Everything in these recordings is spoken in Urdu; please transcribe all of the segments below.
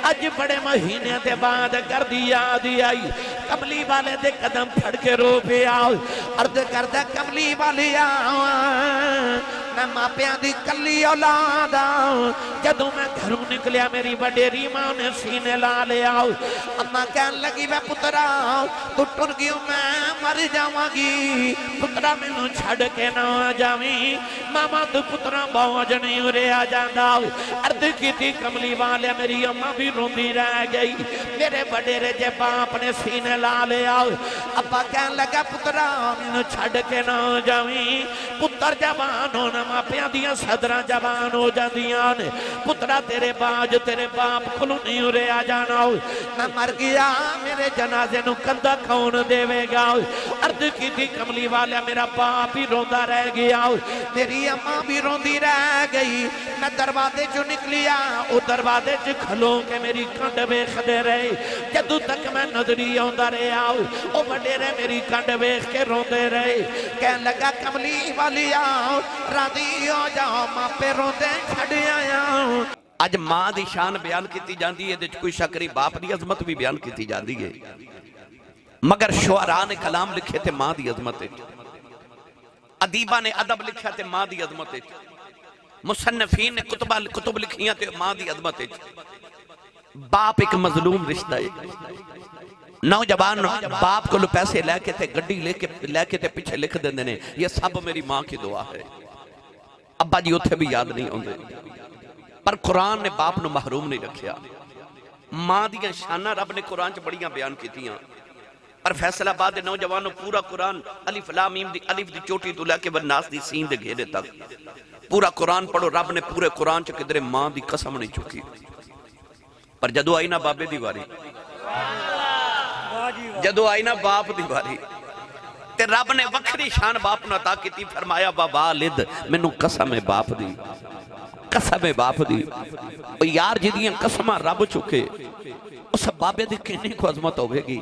اج بڑے مہینے دے بعد کر دیا آئی کملی والے دے قدم پھڑ کے رو پہ آؤ عرض کردہ کملی والی آؤ میں ماپیاں دی کلی اولاد آؤ جدوں میں گھروں نکلیا میری وڈیری ماں نے سینے لا لے آؤ اماں کہن لگی میں پترا تو ٹر گیوں میں مر جاواں گی پترا میں نو چھڑ کے نہ جاویں ماما تو پترا بوجھ نہیں ارے آ جاندہ عرض کی تھی کملی والے میری اماں بھی روندی رہ گئی میرے وڈیرے جے باپ نے سینے لا لے آؤ ابا کہن لگا پترا میں نو چھڑ کے نہ جاویں پتر جوان ہونا ماں پیاں دیاں صدرہ جوان ہو جاندیاں نے پترا تیرے باج تیرے باپ کھلو نہیں ارے آ جانا میں مر گیا میرے جنازے نو کندہ کھون دے وے گا عرض کی تھی کملی والا میرا باپ بھی روندہ رہ گیا میری اماں بھی روندی رہ گئی میں دروازے جو نکلیا او دروازے جو کھلوں کے میری کنڈ بیخ دے رہے جدو تک میں نظری ہوندہ رہے آؤ او بڑے رہے میری کنڈ بیخ کے روندے رہے کہن لگا کملی والی آؤ راضی ہو جاؤ ماں پہ روندے کھڑے آیا اج ماں دی شان بیان کیتی جاندی ہے دے کوئی شکری باپ دی عظمت بھی بیان کیتی جاندی ہے مگر شعراء نے کلام لکھے تھے ماں دی عظمت ہے ادیبہ نے ادب لکھا تھے ماں دی عظمت ہے مصنفین نے کتب لکھیاں تھے ماں دی عظمت ہے باپ ایک مظلوم رشتہ ہے نوجوان باپ کو لو پیسے لے کے تھے گڈی لے کے تھے پیچھے لکھ دیں دینے یہ سب میری ماں کی دعا ہے ابا جی اتھے بھی یاد نہیں ہوندے پر قرآن نے باپ نو محروم نہیں رکھیا ماں دیاں شانہ رب نے قرآن چ بڑیاں بیان کیتیاں پر فیصلہ آباد نوجوانوں پورا قرآن الف لام میم دی الف دی چوٹی تو لے کے والناس دی سین دے گھیرے تک پورا قرآن پڑھو رب نے پورے قرآن چ کدھرے ماں دی قسم نہیں چکی پر جدو آئی نا بابے دی واری جدو آئی نا باپ دی واری تے رب نے وکھری شان باپ نہ عطا کیتی فرمایا والد مینوں قسم باپ دی قسم باپ دی یار جدیاں قسمہ رب چکے اس بابے دی کہنے کو عظمت ہوگے گی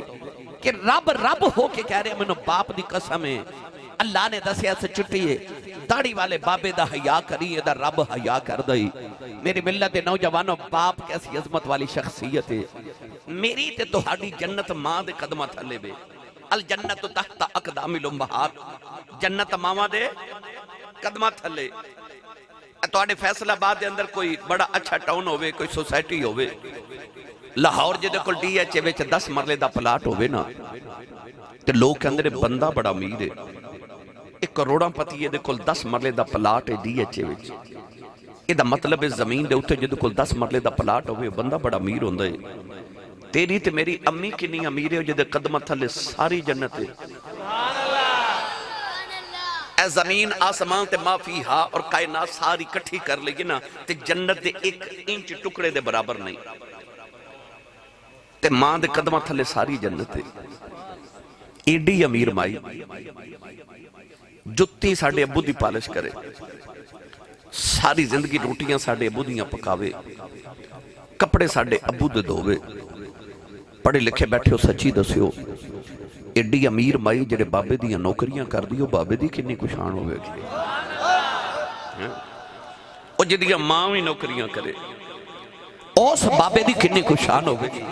کہ رب ہو کے کہہ رہے ہیں مینوں باپ دی قسم ہے اللہ نے دسیا سے چھٹی ہے داڑھی والے بابے دا حیا کری دا رب حیا کر دئی میری ملت نوجوانوں باپ کیسی عظمت والی شخصیت ہے میری تے تہاڈی جنت ماں دے قدمہ تھلے بے الجنت تحت اقدام الامہات جنت ماما دے قدمہ تھلے تواڈے فیصل آباد دے اندر کوئی بڑا اچھا ٹاؤن ہوئے کوئی سوسائٹی ہوئے لاہور جدے کل ڈی ایچ اے وچ 10 مرلے دا پلاٹ ہوئے نا تے لوگ کے اندر بندہ بڑا امیر ہے 1 کروڑاں پتی ہے دے کل 10 مرلے دا پلاٹ ہے ڈی ایچ اے وچ یہ دا مطلب ہے زمین دے اٹھے جدے کل 10 مرلے دا پلاٹ ہوئے بندہ بڑا امیر ہوندہ ہے تیری تے میری امی کنی امیر ہے جدے قدمہ تھلے ساری جنت ہے اے زمین آسمان تے ما فیہا اور کائنات ساری کٹھی کر لگی نا تے جنت دے 1 انچ ٹکڑے دے برابر نہیں تے ماں دے قدمہ تھلے ساری جنت ہے ایڈی امیر مائی جتی ساڑھے ابو دی پالش کرے ساری زندگی روٹیاں ساڑھے ابو دیاں پکاوے کپڑے ساڑھے ابو دے دووے پڑھے لکھے بیٹھے ہو سچی دسیو ایڈی امیر مائی جڑے بابے دیاں نوکریاں کر دیو بابے دی کنی کشان ہوئے گی او جدیاں ماں بھی نوکریاں کرے اس بابے دی کنی کشان ہوئے گی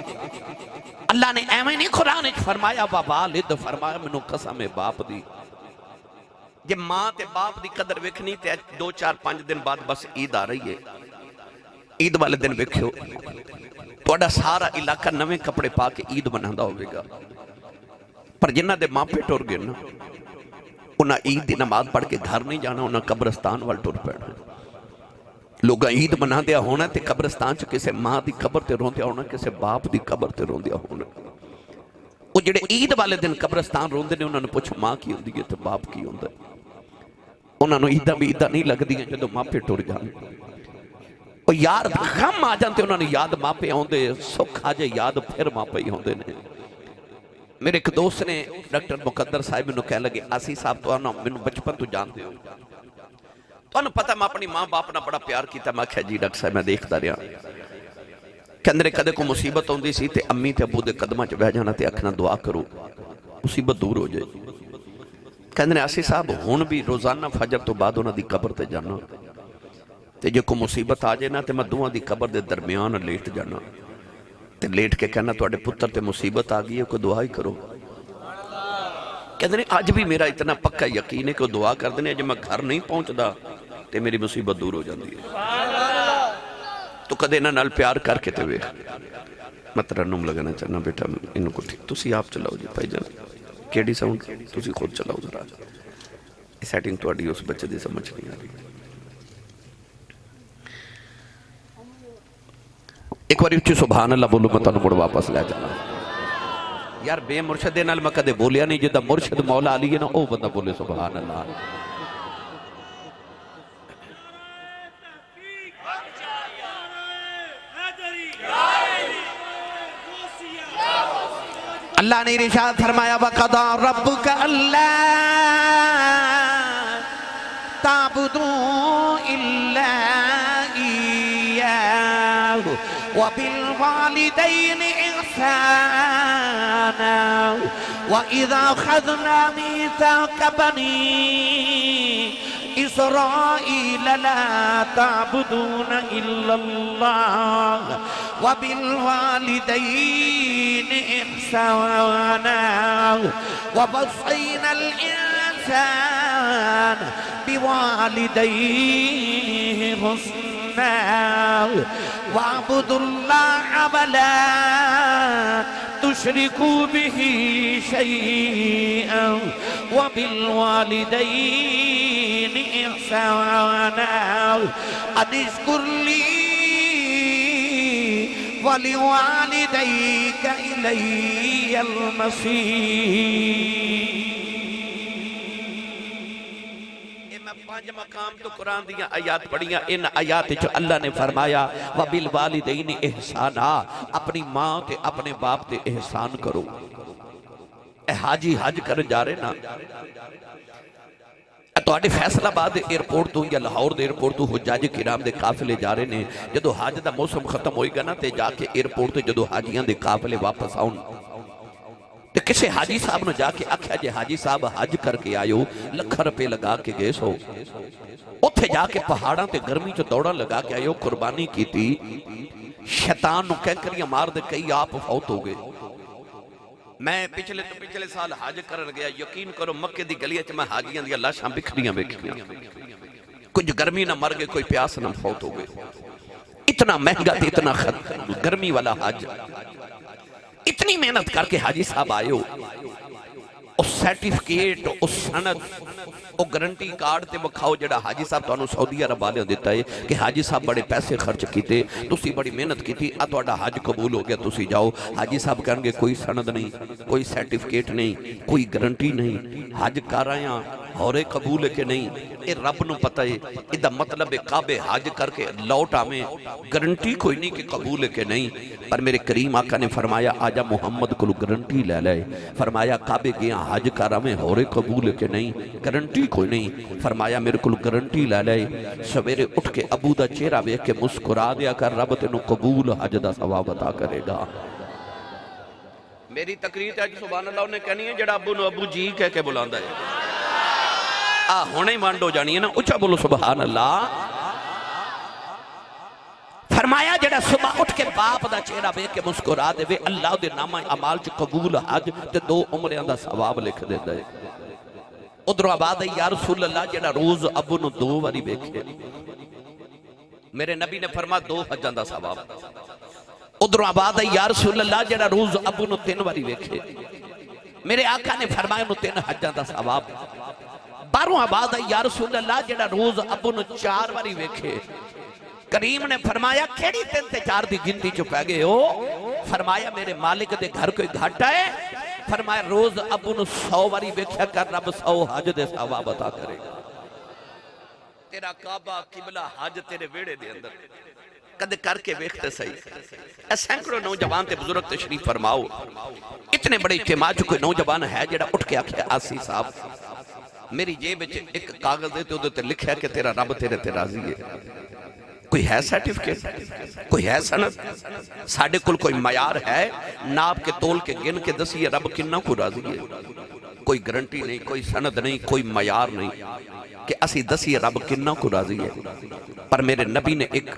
اللہ نے ایمیں نہیں قرآن فرمایا والد فرمایا منو قسم باپ دی جب ماں تے باپ دی قدر وکھنی تے 2 4 5 دن بعد بس عید آ رہی ہے عید والے دن وکھو توڑا سارا علاقہ نویں کپڑے پا کے عید مناندہ ہوئے گا پر جنہ دے ماں پہ ٹور گئے نا انہاں عید دی نماز پڑھ کے گھر نہیں جانا انہاں قبرستان وال ٹور پڑھنا لوگاں عید منا دیا ہونا تے قبرستان چ کسے ماں دی قبر تے رون دیا ہونا کسے باپ دی قبر تے رون دیا ہونا وہ جڑے عید والے دن قبرستان رون دے نے انہوں نے پوچھ ماں کی ہوندی ہے تے باپ کی ہوندہ ہے انہوں نے عیدہ بھی عیدہ نہیں لگ دی ہیں جدو ماں پہ ٹور جانے وہ یار غم آ جانتے انہوں نے یاد ماں پہ ہوندے سکھ آ جائے یاد پھر ماں پہ ہی ہوندے نے میرے ایک دوست نے ڈاکٹر مقدر صاحب انہوں کہہ لگے آسی صاحب تو آنا میں بچپن تو جان دے ہو تو انہوں پتہ میں اپنی ماں باپ نہ بڑا پیار کیتا میں کہا جی ڈاکٹر صاحب میں دیکھتا رہا کہ اندرے کدے کو مصیبت ہوندی سی تے امی تے ابو دے قدمہ چ بہ جانا تے اکھنا دعا کرو مصیبت دور ہو جائے کہندے آسی صاحب ہون بھی روزانہ فجر تو بعد انہاں دی قبر تے جانا تے جو کو مصیبت آ جائے نا تے میں دوہاں دی قبر دے درمیان لیٹ جانا تے لیٹ کے کہنا تواڈے پتر تے مصیبت آ گئی ہے کوئی دعا ہی کرو. کہتے ہیں اج بھی میرا اتنا پکا یقین ہے کہ وہ دعا کر دینے جب میں گھر نہیں پہنچدا تے میری مصیبت دور ہو جاندی ہے. تو کدے انہاں نال پیار کر کے تے ویکھ. میں ترنم لگانا چاہنا بیٹا انہوں کو ٹھیک تسی آپ چلاؤ جی بھائی جان کیڑی ساؤنڈ تسی خود چلاؤ ذرا سیٹنگ تواڈی اس بچے دی سمجھ نہیں آ رہی. ایک بار اچھی سبحان اللہ بولو میں تانوں مڑ واپس لے جانا. یار بے مرشد نال میں کدے بولیا نہیں جدا مرشد مولا علی ہے نا او بندہ بولے سبحان اللہ. اللہ نے ارشاد فرمایا وَقَضَىٰ رَبُّكَ أَلَّا تَعْبُدُوا إِلَّا إِيَّاهُ وَبِالْوَالِدَيْنِ إِحْسَانًا وَإِذَا أَخَذْنَا مِيثَاقَ بَنِي إِسْرَائِيلَ لَا تَعْبُدُونَ إِلَّا اللَّهَ وَبِالْوَالِدَيْنِ إِحْسَانًا وَوَصَّيْنَا الْإِنسَانَ بِوَالِدَيْهِ حُسْنًا وَاعْبُدُوا اللَّهَ وَلَا تُشْرِكُوا بِهِ شَيْئًا وَبِالْوَالِدَيْنِ إِحْسَانًا أَنِ اشْكُرْ لِي وَلِوَالِدَيْكَ إِلَيَّ الْمَصِيرُ. میں 5 مقام تو قرآن دیا آیات پڑھیاں. ان آیات جو اللہ نے فرمایا وَبِالْوَالِدَيْنِ احسانا اپنی ماں تے اپنے باپ تے احسان کرو. اے حاجی حج کر جا رہے نا تو آڈے فیصلہ آباد ایئرپورٹ تو یا لاہور دے ایئرپورٹ تو حجاج کرام دے قافلے جا رہے نے. جدو حج دا موسم ختم ہوئی گا نا تے جا کے ایئرپورٹ تے جدو حاجیاں دے قافلے واپس آؤں تے کسے حاجی صاحب نے جا کے آکھیا جے حاجی صاحب حج کر کے آئیو لکھ روپے لگا کے گئے سو اتھے جا کے پہاڑاں تے گرمی چو دوڑا لگا کے آئیو قربانی کی تھی شیطان نو کینکریاں مار دے کئی آپ فوت ہو گئے. میں پچھلے سال حج کرن گیا یقین کرو مکے دی گلیہ چ میں حاجیاں دیا لاشاں بکھریاں بیکھیاں کچھ گرمی نہ مر گئے کوئی پیاس نہ فوت ہو گئے. اتنا مہنگا تھی اتنا گرمی والا حج اتنی محنت کر کے حاجی صاحب آئے ہو اس سیٹیفکیٹ اس سند وہ گارنٹی کارڈ تے بکھاؤ جڑا حاجی صاحب تو انہوں سعودی عرب والے دیتا ہے کہ حاجی صاحب بڑے پیسے خرچ کیتے تسی بڑی محنت کیتی آتواڈا حج قبول ہو گیا تسی جاؤ. حاجی صاحب کہنگے کوئی سند نہیں کوئی سیٹیفکیٹ نہیں کوئی گارنٹی نہیں حج کر آیاں ہورے قبول ہے کہ نہیں اے رب نو پتہ ہے. ادھا مطلب کعبے حج کر کے لوٹ آمیں گارنٹی کوئی نہیں کہ قبول ہے کہ نہیں. پر میرے کریم آقا نے فرمایا آجا محمد کو گارنٹی لے لائے. فرمایا کعبے گیا حج کر آمیں ہورے قبول ہے کہ نہیں گارنٹی کوئی نہیں. فرمایا میرے کو گارنٹی لے لائے سویرے اٹھ کے ابو دا چہرہ بیکھ کے مسکرا دیا کر رب تینوں قبول حج دا ثواب عطا کرے گا. میری تقریر ہے سبحان اللہ نے کہنی ہے جڑا ابو نو ابو جی کہہ کے بلاندا ہے ہونے ہی مانڈ ہو جانی ہے نا. اچھا بولو سبحان اللہ. فرمایا جڑا صبح اٹھ کے باپ دا چہرہ بیکھ کے مسکرا دے وے اللہ دے نامہ اعمال چ قبول حج تے 2 عمریاں دا ثواب لکھ دے دے. ادھر آباد ہے یا رسول اللہ جڑا روز ابو نو 2 واری بیکھے میرے نبی نے فرما 2 حجاں دا ثواب. ادھر آباد ہے یا رسول اللہ جڑا روز ابو نو 3 واری بیکھے میرے آقا نے فرمایا نو 3 حجاں دا ثواب. باروں آباد ہے یا رسول اللہ جڑا روز ابو نو 4 واری بیکھے کریم نے فرمایا کیڑی 3 تے 4 دی گنتی چو پہ گئے ہو. فرمایا میرے مالک دے گھر کوئی گھاٹا ہے. فرمایا روز ابو نو 100 واری بیکھیا کر رب 100 حج دے ثواب عطا کرے گا. تیرا کعبہ قبلہ حج تیرے ویڑے دے اندر کدے کر کے بیکھتے صحیح. اے سینکڑوں نوجوان تے بزرگ تشریف فرماؤ اتنے بڑے اجتماع جو کوئی نوجوان ہے جڑا اٹھ کے آکھے آسی صاحب میری جیب ایک کاغذ دے تو دے لکھا ہے کہ تیرا رب تیرے تے راضی ہے. کوئی ہے سرٹیفکیٹ کوئی ہے سند ساڑھے کل کوئی معیار ہے ناپ کے تول کے گن کے دسی رب کنہ کو راضی ہے. کوئی گارنٹی نہیں کوئی سند نہیں کوئی معیار نہیں کہ اسی دسی رب کنہ کو راضی ہے. پر میرے نبی نے ایک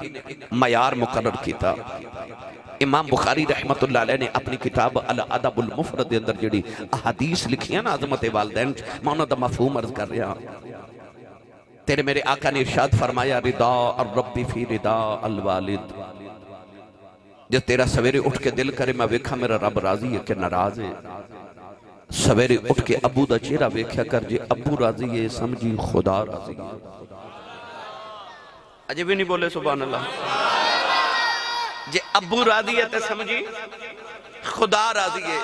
معیار مقرر کیتا امام بخاری رحمت اللہ علیہ نے اپنی کتاب الادب المفرد دے اندر جڑی احادیث لکھی ہیں نا عظمت والدین، میں انہاں دا مفہوم عرض کر رہا ہوں۔ تیرے میرے آقا نے ارشاد فرمایا رضا الرب فی رضا الوالد، جس تیرا سویرے اٹھ کے دل کرے میں ویکھا میرا رب راضی ہے کہ ناراض ہے، سویرے اٹھ کے ابو دا چہرہ ویکھیا کر جے ابو راضی ہے سمجھی خدا راضی ہے۔ اجے بھی نہیں بولے سبحان اللہ، جے ابو راضی ہے تے سمجھی خدا راضی ہے،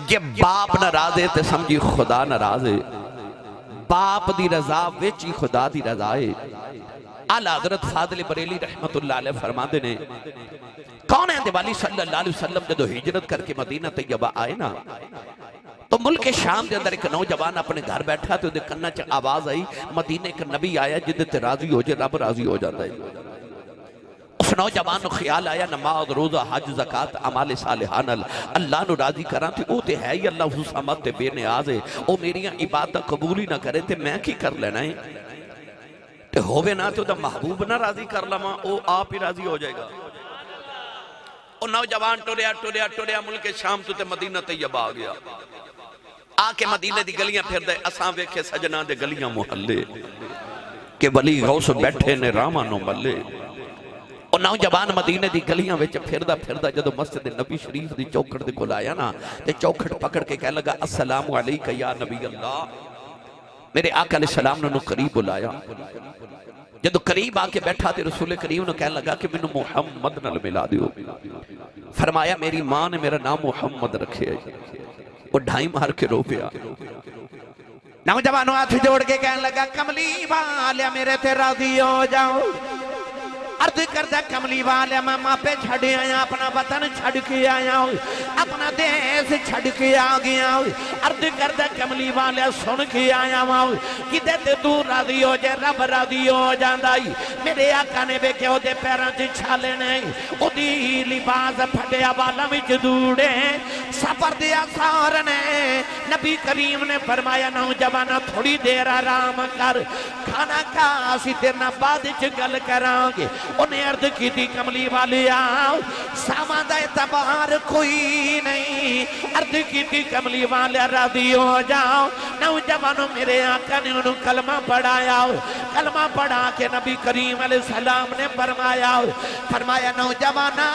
جے باپ ناراض ہے تے سمجھی خدا ناراض ہے۔ باپ دی رضا ویچی خدا دی رضا ہے۔ اعلیٰ حضرت فاضل بریلی رحمت اللہ علیہ فرماندے نے کون ہے دیوالی صلی اللہ علیہ وسلم جدو ہجرت کر کے مدینہ طیبہ آئے نا تو ملک شام دے اندر ایک نوجوان اپنے گھر بیٹھا تو دے کنہ چا آواز آئی مدینہ ایک نبی آیا جدے تے راضی ہو جائے رب راضی ہو جاتا ہے۔ اس نوجوان نو خیال آیا نماز روزہ حج زکاة عمال صالحان اللہ نو راضی کران تے او تے ہے ہی اللہ حسن سمت تے بے نیاز ہے، او میریاں عبادت قبول ہی نہ کرے تے میں کی کر لینا ہے تے ہووے نہ تو دا محبوب نہ راضی کر لما او آپ ہی راضی ہو جائے گا۔ او نوجوان ٹوریا ملک شام تو تے مدینہ طیبہ آ گیا، آ کے مدینہ دی گلیاں پھر دے اساں ویکھے سجنا دے گلیاں محلے کہ ولی غوث بیٹھے نے راما نو ملے۔ او نوجوان مدینہ دی گلیاں وچ پھردا جدو مسجد نبی شریف دی چوکھٹ دے کول آیا نا تے چوکھٹ پکڑ کے کہہ لگا السلام علیکہ یا نبی اللہ، میرے آقا علیہ السلام نے قریب بلایا، جدو قریب آ کے بیٹھا تے رسول کریم نے کہنے لگا کہ میں محمد نال ملا دیو۔ فرمایا میری ماں نے میرا نام محمد رکھے ہے، وہ ڈھائی مار کے رو پیا۔ نوجوانوں ہاتھ جوڑ کے کہنے لگا کملی والیا میرے تے راضی ہو جاؤ، عرض کردہ کملی والیا میں ماں پہ چھڑے آیا، اپنا وطن چھڑ کے آیا ہوں، اپنا دیس چھڑ کے آگیا ہوں، عرض کردہ کملی والیا سن کے آیا ہوں کہ دیتے تو راضی ہو جائے رب راضی ہو جاندائی۔ میرے آقا نے بے کہ او دے پیران چی چھالے نہیں، او دی لباس پھٹیا والا وچ دوڑے سفر دیا سارنے۔ نبی کریم نے فرمایا نوجوانہ تھوڑی دیر آرام کر، کھانا کھا سی تیرنا بعد چگل کران گے۔ انہیں عرض کی تھی کملی والی آؤ ساماندہ اعتبار کوئی نہیں، عرض کی تھی کملی والی راضی ہو جاؤ۔ نوجوانوں میرے آقا نے انہوں کلمہ پڑھایا، کلمہ پڑھا کے نبی کریم علیہ السلام نے فرمایا نوجوانہ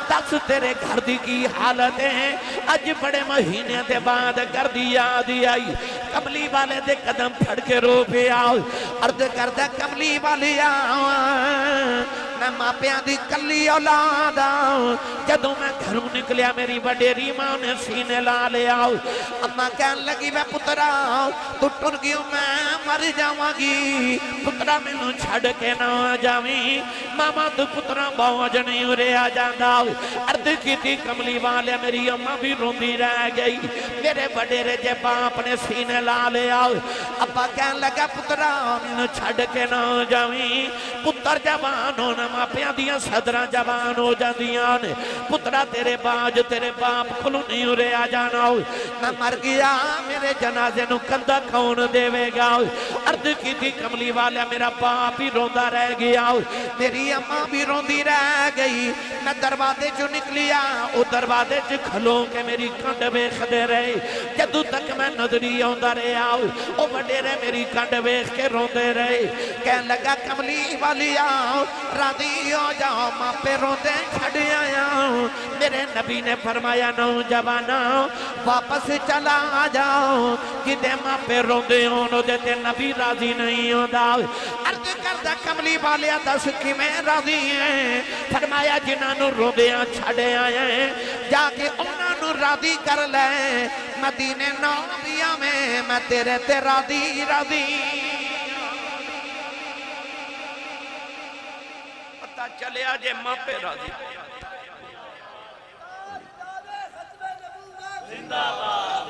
دس تیرے گھر دی کی حالت ہے، اج بڑے مہینے دے بعد کر دی یاد آئی۔ کملی والے دے قدم پھڑ کے رو پہ آؤ، عرض کردہ کملی والی آؤ میں ماپیاں دی کلی اولاد آؤ، جدوں میں گھروں نکلیا میری وڈیری ماں نے سینے لا لے آؤ، اماں کہن لگی میں پترا تو ٹر گیوں میں مر جاواں گی، پترا میں نو چھڑ کے نہ جاویں، ماما تو پترا بوجھ نہیں ارے آ جاندہ۔ عرض کی تھی کملی والے میری اماں بھی روندی رہ گئی، میرے وڈیرے جے باپ نے سینے لا لے آؤ، ابا کہن لگا پترا میں نو چھڑ کے نہ جاویں، پتر جوان ہونا ماپیاں دیاں صدرہ جوان ہو جاندیاں نے، پترا تیرے باج تیرے باپ کھلو نہیں ارے آ جانا ہو، میں مر گیا میرے جنازے نو کندہ کون دے گا۔ عرض کی تھی کملی والا میرا باپ بھی روندہ رہ گیا، میری اماں بھی روندی رہ گئی، میں دروازے چو نکلیا او دروازے چو کھلوں کے میری کنڈ بیخ دے رہے، جدو تک میں نظری ہوندہ رہے آؤ او بڑے رہے میری کنڈ بیخ کے روندے رہے، کہن لگا کملی والی آؤ راضی ہو جاؤ ماں پہ روندے چھڑ آیا۔ میرے نبی نے فرمایا نوجوانہ واپس چلا جاؤ، کدے ماں پہ روندے ہونو دیتے نبی راضی نہیں ہوندہ۔ عرض کردہ کملی والیا دس کی میں راضی ہیں، فرمایا جنہاں روندیاں چھڑے آئے ہیں جا کے انہاں نو راضی کر لیں، مدینہ نبیہ میں تیرے تے راضی راضی۔ پتہ چلے آجے ماں پہ راضی زندہ باد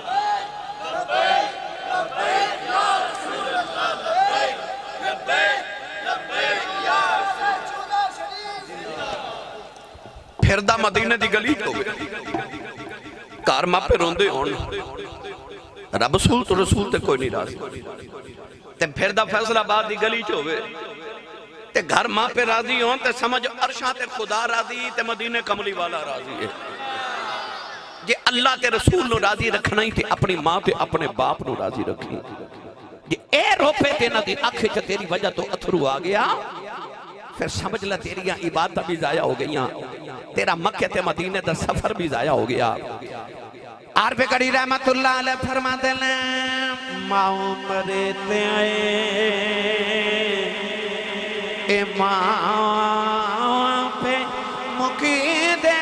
لبیک لبیک یا رسول اللہ لبیک لبیک لبیک یا رسول اللہ۔ پھردہ مدینہ دی گلی کو کار ماں پہ روندے ہون رب رسول تو رسول تے کوئی نہیں راضی تے پھردہ فیصل آباد دی گلی چوے تے گھر ماں پہ راضی ہوں تے سمجھ عرشاں تے خدا راضی تے مدینے کملی والا راضی ہے جے اللہ تے رسول نو راضی رکھنا ہی تے اپنی ماں تے اپنے باپ نو راضی رکھنی جے اے روپے تے نہ دی آنکھیں چا تیری وجہ تو اتھرو آ گیا پھر سمجھ لے تیریاں عبادتہ بھی ضائع ہو گئیاں تیرا مکہ تے مدینے دا سفر بھی ضائع ہو گیا عارف کڑی رحمت اللہ علیہ فرما دینے ماں مرے تے آئے اے ماں پہ مکی دے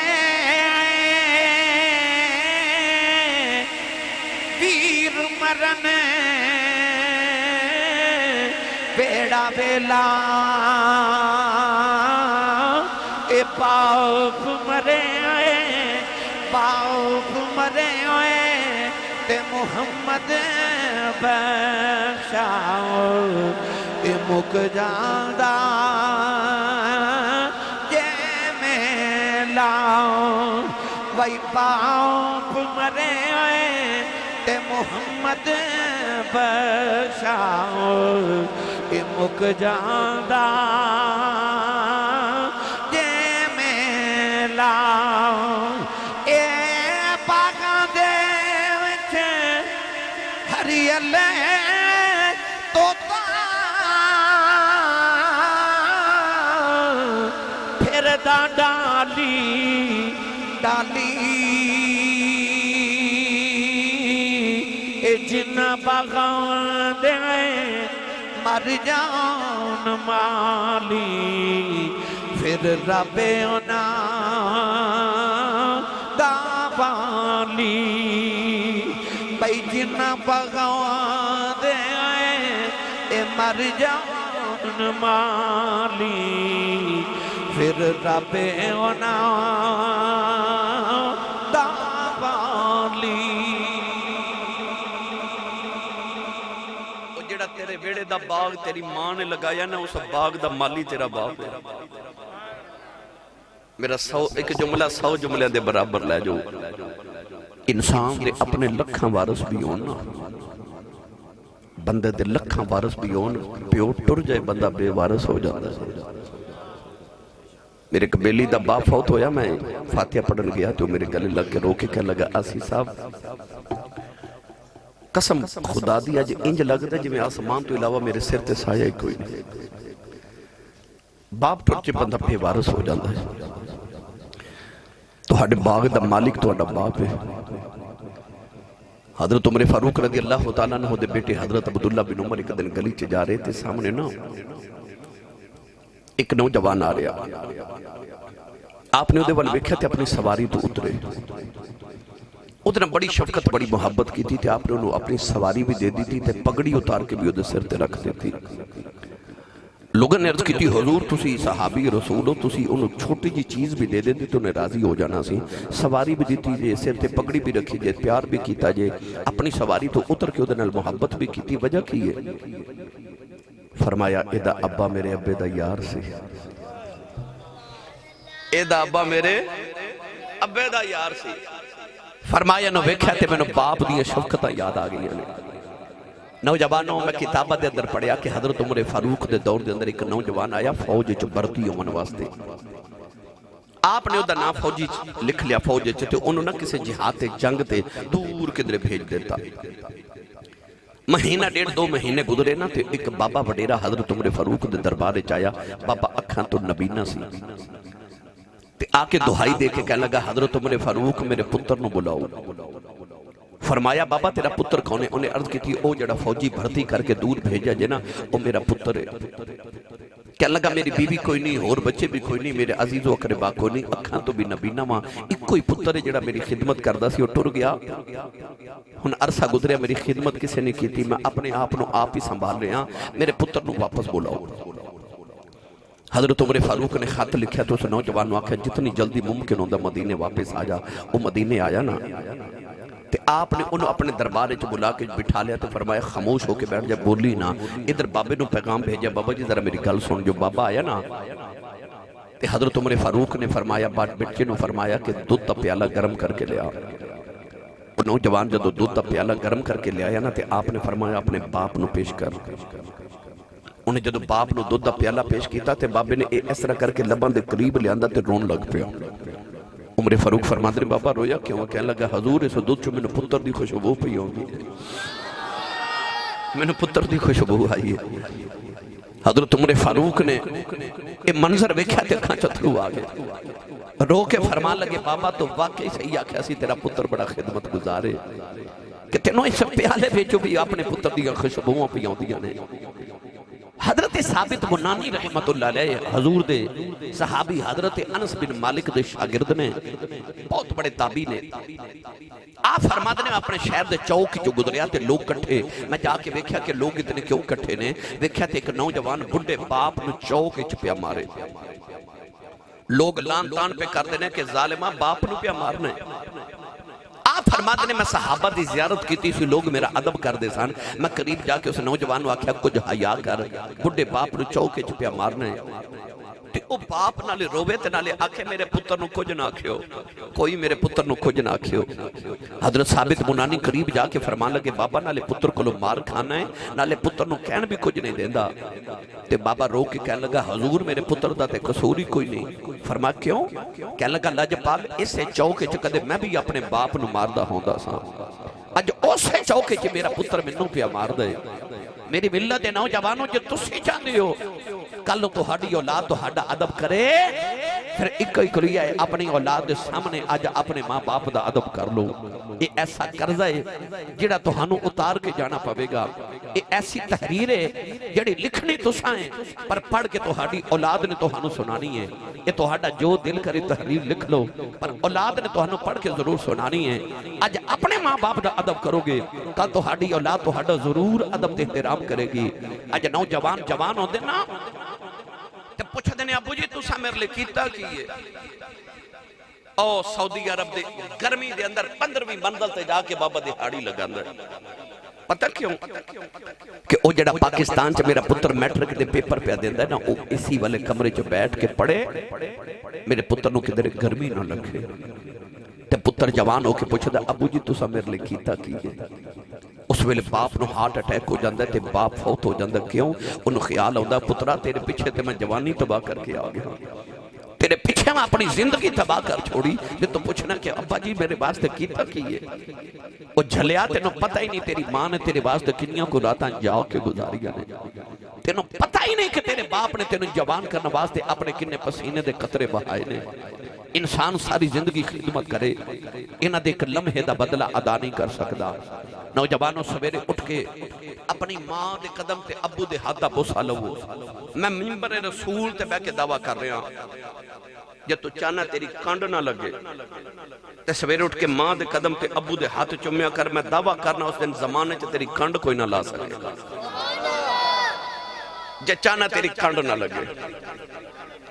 ویر مرن بیڑا بیلا اے باپ مرے آئے باپ مرے آئے تے محمد بخشاؤ اے مک جاندہ جے میں لاؤ وہی باپ مرے آئے تے محمد بخشاؤ اے مک جاندہ جے میں لاؤ اے باغاں دے وچ ہریلے توتا پھر دا ڈالی ڈالی اے جنہ باغاں دے مر جان مالی پھر رب اونا داوالی بھئی جنہ باغاں دے آئے اے مر جان مالی پھر رب اونا داوالی جڑا تیرے بیڑے دا باغ تیری ماں نے لگایا نا اس باغ دا مالی تیرا باغ ہے میرا ایک جملہ 100 جملے دے برابر لے جو انسان دے اپنے لکھاں وارث بھی ہون نا بندے دے لکھاں وارث بھی ہون پیو ٹر جائے بندہ بے وارث ہو جاتا ہے میرے قبیلی دا باپ فوت ہویا میں فاتحہ پڑھن گیا تو میرے گلے لگ کے روکے کہنے لگا آسی صاحب قسم خدا دیا جے انج لگتا ہے جی میں آسمان تو علاوہ میرے سر تے سایہ ہی کوئی نہیں باپ ٹرچے بندہ بے وارث ہو جاتا ہے تو ہاڑے باغ دا مالک تو ہاڑا باپ ہے حضرت عمر فاروق رضی اللہ تعالیٰ نے دے بیٹے حضرت عبداللہ بن عمر ایک دن گلی چے جا رہے تھے سامنے نا ایک نوجوان آ رہا آپ نے دے والے ویکھیا تھے اپنی سواری تو اترے ادھر بڑی شفقت بڑی محبت کی تھی آپ نے انہوں اپنی سواری بھی دے دی تھی پگڑی اتار کے بھی ادھر سر تے رکھ دیتی لوگوں نے عرض کی تھی حضور تسی صحابی رسول ہو تسی انہوں چھوٹی جی چیز بھی دے دیتی تو انہیں راضی ہو جانا سی سواری بھی دیتی جے سر تے پگڑی بھی رکھی جے پیار بھی کیتا جے اپنی سواری تو اتر کے ادھر محبت بھی کی تھی وجہ کی ہے فرمایا ایدہ ابا میرے ابے دا یار سے ایدہ ابا میرے ابے دا یار سے فرمایا نو ویکھیا تے میں نو باپ دیا شفقتہ یاد آ گئی نوجوانوں میں کتابہ دے اندر پڑھیا کہ حضرت عمر فاروق دے دور دے اندر ایک نوجوان آیا فوج چو برتی ہومن واسطے آپ نے ادھا نام فوجی لکھ لیا فوج چتے انہوں نے کسے جہاد جنگ تے دور کدرے بھیج دیتا مہینہ 1.5-2 مہینے گزرے نا تے ایک بابا وڈیرا حضرت عمر فاروق دے دربارے چایا بابا اکھاں تو نبینا سی تے آکے دہائی دے کے کہنے لگا حضرت عمر فاروق میرے پتر نو بلاؤ فرمایا بابا تیرا پتر کون ہے انہیں عرض کی تھی او جڑا فوجی بھرتی کر کے دور بھیجا جے نا او میرا پتر ہے کہنے لگا میری بیوی کوئی نہیں اور بچے بھی کوئی نہیں میرے عزیز و اقربا کوئی نہیں اکھاں تو بھی نبینا ماں ایک کوئی پتر ہے جڑا میری خدمت کردہ سی اور ٹر گیا ہن عرصہ گزریا میری خدمت کسے نہیں کی تھی میں اپنے آپ نو آپ ہی سنبھال رہے ہیں میرے پتر نو واپس بولاؤ حضرت عمر فاروق نے خط لکھیا تو اس نوجوان نو آکھا جتنی جلدی ممکن ہوندہ مدینے واپس آ جا وہ مدینے آیا نا تے آپ نے انہوں اپنے دربارے چ بلا کے بٹھا لیا تو فرمایا خاموش ہو کے بیٹھ جا بولی نا ادھر بابے نو پیغام بھیجا بابا جی ذرا میری گل سن جو بابا آیا نا تے حضرت عمر فاروق نے فرمایا بچے نو فرمایا کہ دودھ تا پیالہ گرم کر کے لیا وہ نوجوان جدو دودھ تا پیالہ گرم کر کے لیا نا تے آپ نے فرمایا اپنے باپ نو پیش کر انہیں جدو باپ نو دودھ دا پیالہ پیش کیتا تے بابے نے اس طرح کر کے لباں دے قریب لیاندہ تے رون لگ پیا۔ عمر فاروق فرماتے ہیں بابا رویا کیوں؟ کہنے لگا حضور اس دودھ چو میں نے پتر دی خوشبو پی ہوگی، میں نے پتر دی خوشبو آئی ہے۔ حضرت عمر فاروق نے یہ منظر ویکھیا تے اکھاں چتھرو آگے، رو کے فرمان لگے بابا تو واقعی صحیح آکھیا سی تیرا پتر بڑا خدمت گزارے کہ تینوں اس پیالے بیچو بھی اپنے پتر دیا خوشبوؤں پیوں دیا نے۔ حضرت ثابت بنانی رحمت اللہ علیہ حضور دے صحابی حضرت انس بن مالک دے شاگرد نے، بہت بڑے تابعی نے۔ آپ فرماتے ہیں اپنے شہر دے چوک جو گزریا تے لوگ کٹھے، میں جا کے ویکھیا کہ لوگ اتنے کیوں کٹھے نے، ویکھیا تے ایک نوجوان بڑھے باپ نو چوک اچ پیا مارے۔ لوگ لان تان پہ کرتے ہیں کہ ظالمہ باپ نو پیا مارنے۔ آپ فرماتے ہیں میں صحابہ دی زیارت کی تھی، لوگ میرا ادب کر دے سان، میں قریب جا کے اس نوجوان واقعہ کچھ حیا کر، بڑھے باپ نو چوکے چپیا مارنے۔ تے او باپ نالے روے تے نالے آکھے میرے پتر نو کچھ نہ آکھیو، کوئی میرے پتر نو کچھ نہ آکھیو۔ حضرت ثابت بنانی قریب جا کے فرمان لگے بابا نالے پتر کو لو مار کھانا ہے، نالے پتر نو کہن بھی کچھ نہیں دیندہ۔ تے بابا رو کے کہنے لگا حضور میرے پتر دا تے قصور ہی کوئی نہیں۔ فرما کیوں؟ کہنے لگا لاجپال اسے چوکے چکدے میں بھی اپنے باپ نو ماردہ ہوندہ سا، اج اسے چوکے چ میرا پتر منوں پیا مار دے۔ میری ملت نوجوانوں جو تسی چاہتے ہو کل تو ہڈی اولاد تو ہڈا ادب کرے، پھر ایک کریہ ہے اپنی اولاد دے سامنے آج اپنے ماں باپ دا ادب کر لو۔ یہ ایسا قرضہ ہے جڑا تو ہنو اتار کے جانا پوے گا۔ یہ ایسی تحریر ہے جڑی لکھنی تو سائیں پر پڑھ کے تو ہڈی اولاد نے تو ہنو سنانی ہے۔ یہ تو ہڈا جو دل کرے تحریر لکھ لو پر اولاد نے تو ہنو پڑھ کے ضرور سنانی ہے۔ آج اپنے ماں باپ دا ادب کرو گے کل تو ہڈی اولاد تو ہڈا ضرور ادب تے احترام کرے گی۔ آج نوجوان جوان ہو دینا تے پوچھ دینے ابو جی تُسا میرے لئے کیتا کیے؟ او سعودی عرب دے گرمی دے اندر 15ویں منزل تے جا کے بابا دہاڑی لگا اندر۔ پتہ کیوں؟ کہ او جڑا پاکستان چ میرا پتر میٹرک دے پیپر پہ دیندہ ہے نا، او اسی والے کمرے چ بیٹھ کے پڑھے میرے پتر نو کدھر گرمی نہ لگے۔ تے پتر جوان ہو کے پوچھ دا ابو جی تُسا میرے لئے کیتا کیے؟ اس ویلے باپ نو ہارٹ اٹیک ہو جاندہ تے باپ فوت ہو جاندہ۔ کیوں؟ انہوں خیال ہوندہ پترہ تیرے پیچھے تے میں جوانی تباہ کر کے آگیا، تیرے پیچھے میں اپنی زندگی تباہ کر چھوڑی، جو تو پوچھنا کہ ابا جی میرے واسطے کیتا کیے؟ وہ جھلیا تینوں پتہ ہی نہیں تیری ماں نے تیرے واسطے کنیاں کو راتاں جاؤ کے گزاریا نے، تینوں پتہ ہی نہیں کہ تیرے باپ نے تینوں جوان کرنا واسطے اپنے کنے پسینے دے قطرے بہائے نے۔ انسان ساری زندگی خدمت کرے، انہ دے ایک لمحے دا بدلہ ادا نہیں کر سکتا۔ نوجوانوں سویرے اٹھ کے اپنی ماں دے قدم تے ابو دے ہاتھ دا بوسا لو۔ میں منبر رسول تے بہ کے دعویٰ کر رہا جب تو چاہنا تیری کانڈ نہ لگے تے سویرے اٹھ کے ماں دے قدم تے ابو دے ہاتھ چمیا کر، میں دعویٰ کرنا اس دن زمانے چ تیری کانڈ کوئی نہ لا سکے گا جب چاہنا تیری کانڈ نہ لگے۔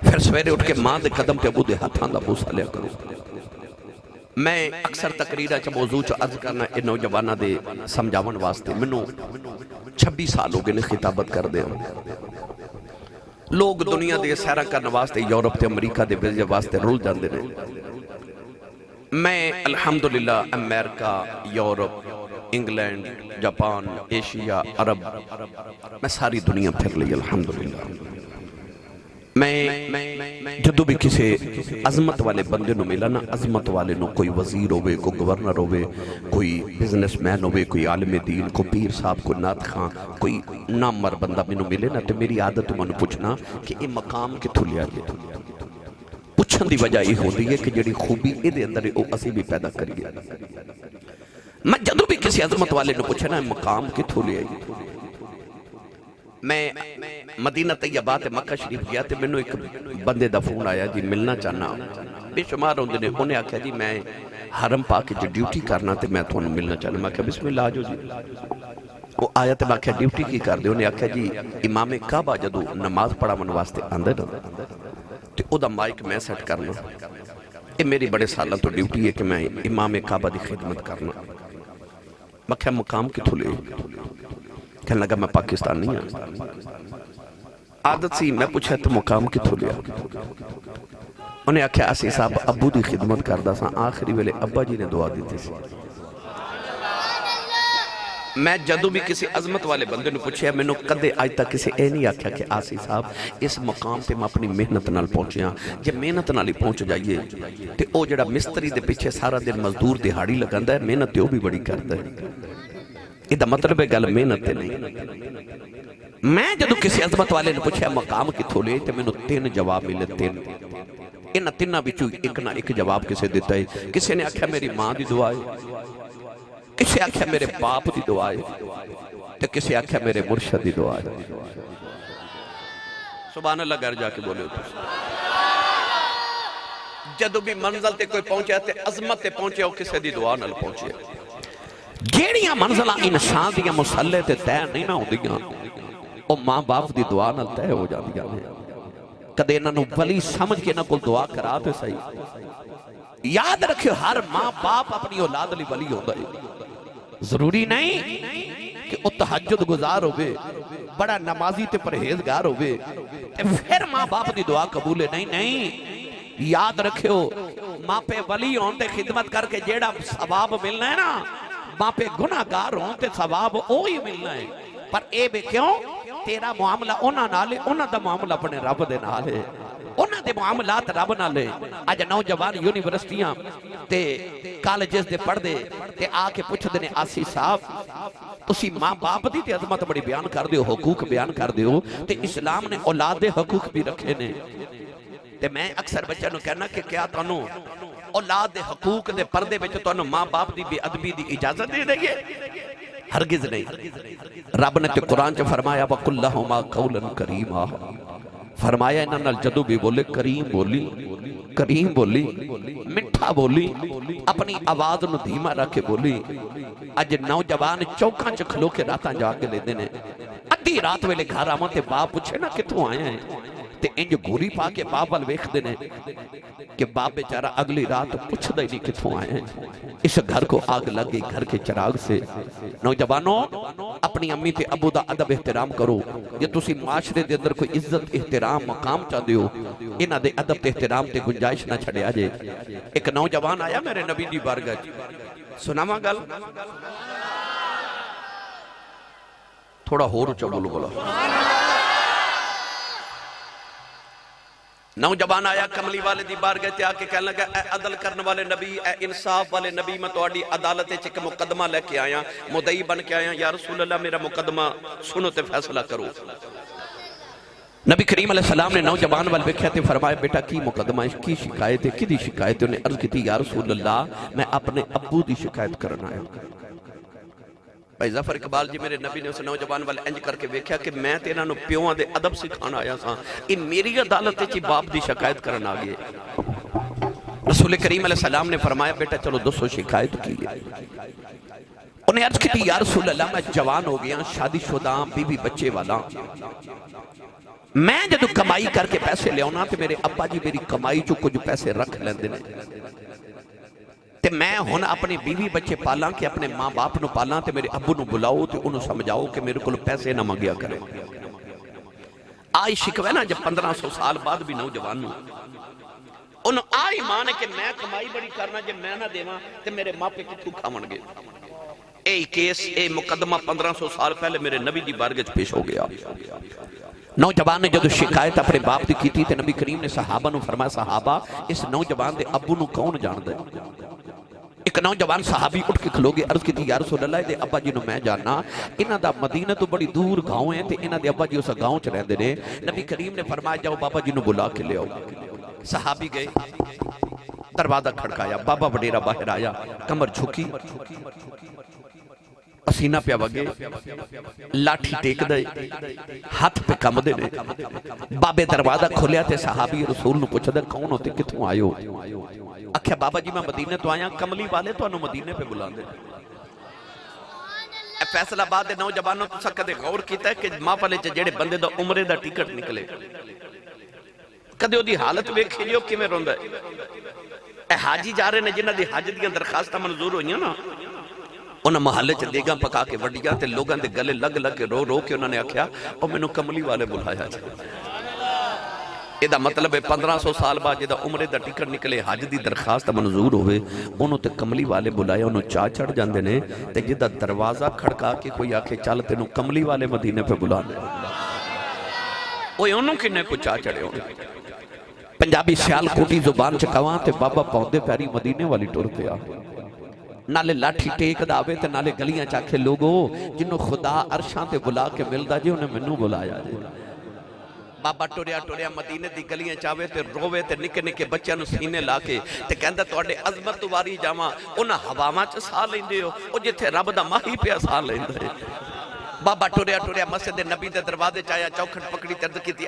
پھر سویرے اٹھ کے ماں دے قدم تے ابو دے ہاتھاں دا بوسا لیا کرو۔ میں اکثر تقریرہ چا موضوع چا عرض کرنا اے نوجوانہ دے سمجھاون واسطے، منو 26 سال ہو گئے نے خطابت کر دے ہوں۔ لوگ دنیا دے سیرہ کرنا واسطے یورپ تے امریکہ دے ویزے واسطے رول جاندے نے۔ میں الحمدللہ امریکہ، یورپ، انگلینڈ، جاپان، ایشیا، عرب، میں ساری دنیا پھر لی الحمدللہ۔ میں جدو بھی کسی عظمت والے بندے نو ملا نا، عظمت والے نو کوئی وزیر ہوئے، کوئی گورنر ہوئے، کوئی بزنس مین ہوئے، کوئی عالم دین، کوئی پیر صاحب، کوئی نعت خان، کوئی نامور بندہ میں نو ملے نا، تو میری عادت منو پوچھنا کہ یہ مقام کتھوں لیا گیا؟ پوچھن دی وجہ یہ ہوندی ہے کہ جڑی خوبی اے دے اندر او اسی بھی پیدا کر گیا۔ میں جدو بھی کسی عظمت والے نو پوچھنا مقام کتھوں لیا گیا؟ میں مدینہ طیبہ تے مکہ شریف گیا تے میں نے ایک بندے دا فون آیا جی ملنا چاہنا، بے شمار ہوندے نے، انہیں آکھا جی میں حرم پاک جو ڈیوٹی کرنا تے میں تھوانو ملنا چاہنا۔ میں کہا بسم اللہ آجو جی۔ وہ آیا تے میں کہا ڈیوٹی کی کر دے، انہیں آکھا جی امام کعبہ جدو نماز پڑھا من واسطے آندے نا تے او دا مائک میں سیٹ کرنا، یہ میری بڑے سالہ تو ڈیوٹی ہے کہ میں امام کعبہ دی خدمت کرنا۔ میں کہا مقام کتھوں لے؟ کہنے لگا میں پاکستان نہیں ہوں۔ عادت سی میں پوچھا تو مقام کتھوں لیا؟ انہیں آکھیا اسی صاحب ابو دی خدمت کردہ سا، آخری ویلے ابا جی نے دعا دیتی سی۔ میں جدو بھی کسی عظمت والے بندے نے پوچھا میں نے کدے آج تک کسی اے نہیں آکھا کہ آسی صاحب اس مقام تے میں اپنی محنت نال پہنچے ہیں جب محنت نال ہی پہنچ جائیے تے او جڑا مستری دے پیچھے سارا دن مزدور دہاڑی لگاندا ہے محنت تے او بھی بڑی کردا ہے یہ مطلب ہے گل محنت تے نہیں میں جدو کسی عظمت والے نے پوچھا مقام کتھوں لے تے میں نے 3 جواب ملے 3 انہاں تیناں وچوں ایک نہ ایک جواب کسے دیتا ہے کسی نے آکھیا میری ماں دی دعا ہے کسی آکھیا میرے باپ دی دعا ہے تو کسی آکھیا میرے مرشد دی دعا ہے سبحان اللہ گھر جا کے بولے ہوتے جدو بھی منزل تے کوئی پہنچے تے عظمت تے پہنچے ہو کسی دی دعا نال پہنچے جیڑیاں منزلہ انسان دیاں مسلح تے تے نہیں نہ ہوں دیاں او ماں باپ دی دعا نال تے ہو جان دیاں کدے انہاں نو ولی سمجھ کے انہاں کو دعا کرا تے صحیح یاد رکھو ہر ماں باپ اپنی اولاد لی ولی ہوتا ہے ضروری نہیں کہ وہ تہجد گزار ہوئے بڑا نمازی تے پرہیزگار ہوئے پھر ماں باپ دی دعا قبول ہے نہیں یاد رکھو ماں پہ ولی ہون تے خدمت کر کے جیڑا ثواب ملنا ہے نا ماں پہ گناہگار ہون تے ثواب وہی ملنا ہے پر اے بے کیوں تیرا معاملہ انہاں نالے انہاں دا معاملہ اپنے رب دے نالے انہاں دے معاملات رب نالے آج نوجوان یونیورسٹیاں تے کالجز دے پڑھ دے تے آکے پوچھ دینے آسی صاحب تسی ماں باپ دی تے عظمت بڑی بیان کر دیو حقوق بیان کر دیو تے اسلام نے اولاد دے حقوق بھی رکھے نے تے میں اکثر بچہ نو کہنا کہ کیا تانوں اولاد دے حقوق دے پردے بچ تانوں ماں باپ دی بے ادبی دی اجازت دے دے گے ہرگز نہیں رب نے تے قرآن چ فرمایا وَقُلْ لَهُمَا قَوْلًا كَرِيمًا فرمایا انہاں نال جدو بھی بولے کریم بولی مٹھا بولی اپنی آواز نو دھیما رکھ کے بولی اج نوجوان چوکاں چ کھلو کے راتاں جا کے لے دینے ادھی رات ویلے گھر آواں تے باپ پوچھے نا کتھوں آئے ہیں تے انج گھوری پا کے باپ وال ویکھ دینے کہ باپ بیچارہ اگلی رات پوچھدا ہی نہیں کتھوں آئے ہیں اس گھر کو آگ لگ گئی گھر کے چراغ سے نوجوانوں اپنی امی تے ابو دا ادب احترام کرو یہ تسی معاشرے دے اندر کوئی عزت احترام مقام چاہتے ہو انہاں دے ادب تے احترام تے گنجائش نہ چھڑے آجے ایک نوجوان آیا میرے نبی دی بارگاہ سناواں گل تھوڑا ہور اونچا بولو بولا نوجوان آیا کملی والے دی بارگاہ تے آکے کہنے لگا اے عدل کرنے والے نبی اے انصاف والے نبی میں تواڈی عدالت وچ ایک مقدمہ لے کے آیا مدعی بن کے آیا یا رسول اللہ میرا مقدمہ سنو تے فیصلہ کرو نبی کریم علیہ السلام نے نوجوان وال ویکھیا تے فرمایا بیٹا کی مقدمہ ہے کی شکایت ہے کدی شکایت ہے انہیں عرض کی یا رسول اللہ میں اپنے ابو دی شکایت کرنا آیا بھائی ظفر اقبال جی میرے نبی نے اس نوجوان وال انج کر کے ویکھیا کہ میں تے انہاں نو پیواں دے ادب سکھانا آیا سا ان میری عدالت وچ باپ دی شکایت کرن آ گئے رسول کریم علیہ السلام نے فرمایا بیٹا چلو دسو شکایت کی ہے انہیں عرض کی یا رسول اللہ میں جوان ہو گیا شادی شدہ بی بچے والا میں جدو کمائی کر کے پیسے لے آنا تے میرے ابا جی میری کمائی چو کچھ پیسے رکھ لیندے نے تے میں ہن اپنی بیوی بچے پالاں کہ اپنے ماں باپ نو پالاں تے میرے ابو نو بلاؤ تے انہوں سمجھاؤ کہ میرے کل پیسے نہ مانگیا کرے آئی شکوے نا جب 1500 سال بعد بھی نوجوان نو انہوں آئی مانے کہ میں کمائی بڑی کرنا جب میں نہ دیواں تے میرے ماں پہ کتھو کھاون گے اے کیس اے مقدمہ 1500 سال پہلے میرے نبی دی بارگاہ پیش ہو گیا نوجوان نے جدو شکایت اپنے باپ دی کی تھی تے نبی کریم نے صحابہ نو فرمایا صحابہ اس نوجوان دے ابو نو کون جان دے ایک نوجوان صحابی اٹھ کے کھلو گے عرض کی تھی یا رسول اللہ دے ابا جی نو میں جاننا انہاں دا مدینہ تو بڑی دور گاؤں ہے تے انہاں دے ابا جی اس گاؤں چ رہندے نے نبی کریم نے فرمایا جاؤ بابا جی نو بلا کے لے آؤ صحابی گئے دروازہ کھڑکایا بابا وڈیرا باہر آیا کمر جھکی پسینہ پہ وگے لاٹھی ٹیک دے ہاتھ پہ کم دے بابے دروازہ کھولیا تے صحابی رسول نو پوچھا دے کون ہوتے کتوں آئے ہو اکھیا بابا جی میں مدینے تو آیا کملی والے تو انہوں مدینے پہ بلا دے فیصل آباد دے نوجوانوں تو سا کدے غور کیتا ہے کہ ماں پلے جڑے بندے دا عمرے دا ٹکٹ نکلے کدے دی حالت ویکھی جو کی میں روندہ ہے اے حاجی جا رہے نے جنہ دی حاج دیاں درخواستہ منظور ہوئیاں نا انہاں محلے چ دیگاں پکا کے وڈیاں تے لوگاں دے گلے لگ لگ کے رو رو کے انہوں نے آکھیا اور میں نو کملی والے بلایا جائے ਇਹਦਾ ਮਤਲਬ ਹੈ 1500 ਸਾਲ ਬਾਅਦ ਜਿਹਦਾ ਉਮਰੇ ਦਾ ਟਿਕਟ ਨਿਕਲੇ ਹਜ ਦੀ ਦਰਖਾਸਤ ਮਨਜ਼ੂਰ ਹੋਵੇ ਉਹਨੂੰ ਤੇ ਕਮਲੀ ਵਾਲੇ ਬੁਲਾਇਆ ਉਹਨੂੰ ਚਾਹ ਚੜ ਜਾਂਦੇ ਨੇ ਤੇ ਜਿਹਦਾ ਦਰਵਾਜ਼ਾ ਖੜਕਾ ਕੇ ਕੋਈ ਆਖੇ ਚੱਲ ਤੈਨੂੰ ਕਮਲੀ ਵਾਲੇ ਮਦੀਨੇ ਪੇ ਬੁਲਾ ਲੈ ਓਏ ਉਹਨੂੰ ਕਿੰਨੇ ਕੋ ਚਾਹ ਚੜੇ ਹੋਣੇ ਪੰਜਾਬੀ ਸਿਆਲਕੋਟੀ ਜ਼ੁਬਾਨ ਚ ਕਵਾਂ ਤੇ ਬਾਬਾ ਪੌਂਦੇ ਪੈਰੀ ਮਦੀਨੇ ਵਾਲੀ ਟੁਰ ਪਿਆ ਨਾਲੇ ਲਾਠੀ ਟੇਕਦਾ ਆਵੇ ਤੇ ਨਾਲੇ ਗਲੀਆਂ ਚ ਆਖੇ ਲੋਗੋ ਜਿਹਨੂੰ ਖੁਦਾ ਅਰਸ਼ਾਂ ਤੇ ਬੁਲਾ ਕੇ ਮਿਲਦਾ ਜੀ ਉਹਨੇ ਮੈਨੂੰ ਬੁਲਾਇਆ ਜੀ ਬਾਬਾ ਟੁਰਿਆ ਟੁਰਿਆ ਮਦੀਨੇ ਦੀ ਗਲੀਆਂ ਚ ਆਵੇ ਤੇ ਰੋਵੇ ਤੇ ਨਿੱਕੇ ਨਿੱਕੇ ਬੱਚਿਆਂ ਨੂੰ ਸੀਨੇ ਲਾ ਕੇ ਤੇ ਕਹਿੰਦਾ ਤੁਹਾਡੇ ਅਜ਼ਮਤ ਤੋਂ ਵਾਰੀ ਜਾਵਾਂ ਉਹਨਾਂ ਹਵਾਵਾਂ ਚ ਸਾਹ ਲੈਂਦੇ ਹੋ ਉਹ ਜਿੱਥੇ ਰੱਬ ਦਾ ਮਾਹੀ ਪਿਆ ਸਾਹ ਲੈਂਦਾ ਹੈ ਬਾਬਾ ਟੁਰਿਆ ਟੁਰਿਆ ਮਸਜਿਦ ਨਬੀ ਦੇ ਦਰਵਾਜ਼ੇ ਚ ਆਇਆ ਚੌਖਟ ਪਕੜੀ ਤੇ ਅਰਜ਼ ਕੀਤੀ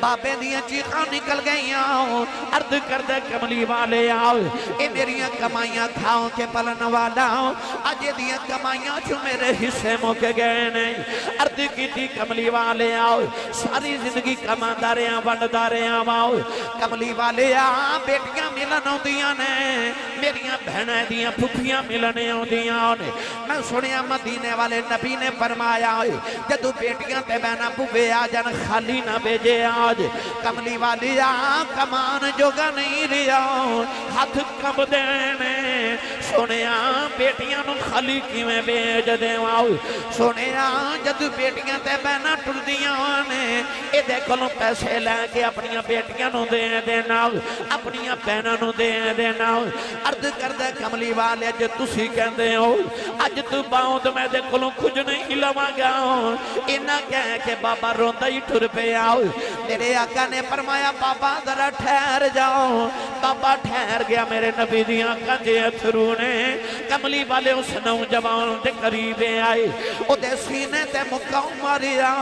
بابے دیاں چیخاں نکل گئیاں عرض کردے کملی والے آؤ اے میریاں کمائیاں کھاؤ کے پلن والا اج دیاں کمائیاں جو میرے حصے موکے گئے نہیں عرض کی تھی کملی والے آؤ ساری زندگی کما داریاں ونڈ داریاں آؤ کملی والے آؤ بیٹیاں ملن ہوندیاں نے میریاں بہنیں دیاں پھپھیاں ملنے ہوندیاں نے میں سنیا مدینے والے نبی نے فرمایا جدو بیٹیاں تے بہنا پھوپھے آ جان خالی نہ بھیجے آج کملی والی آ کمان جوگا نہیں ریا ہاتھ کب دینے سنیا بیٹیاں نو خالی کی میں بیج دے آؤ سنیا جدو بیٹیاں تے بہنا ٹر دیاں نے اے دیکھو لوں پیسے لے کے اپنیاں بیٹیاں نو دے دینا اپنیاں بہناں نو دے دینا عرض کردے کملی والے اج تسی کہندے ہو اج تو باؤں تو میں دیکھو لوں کچھ نہیں لواں گا انہاں کہہ کے بابا روندہ ہی ٹر پہ آؤ میرے آقا نے فرمایا بابا ذرا ٹھہر جاؤ بابا ٹھہر گیا میرے نبی دیاں کنجے اتھرو نے کملی والے اس نوجوان دے قریب آئے او دے سینے تے مکہ ماریا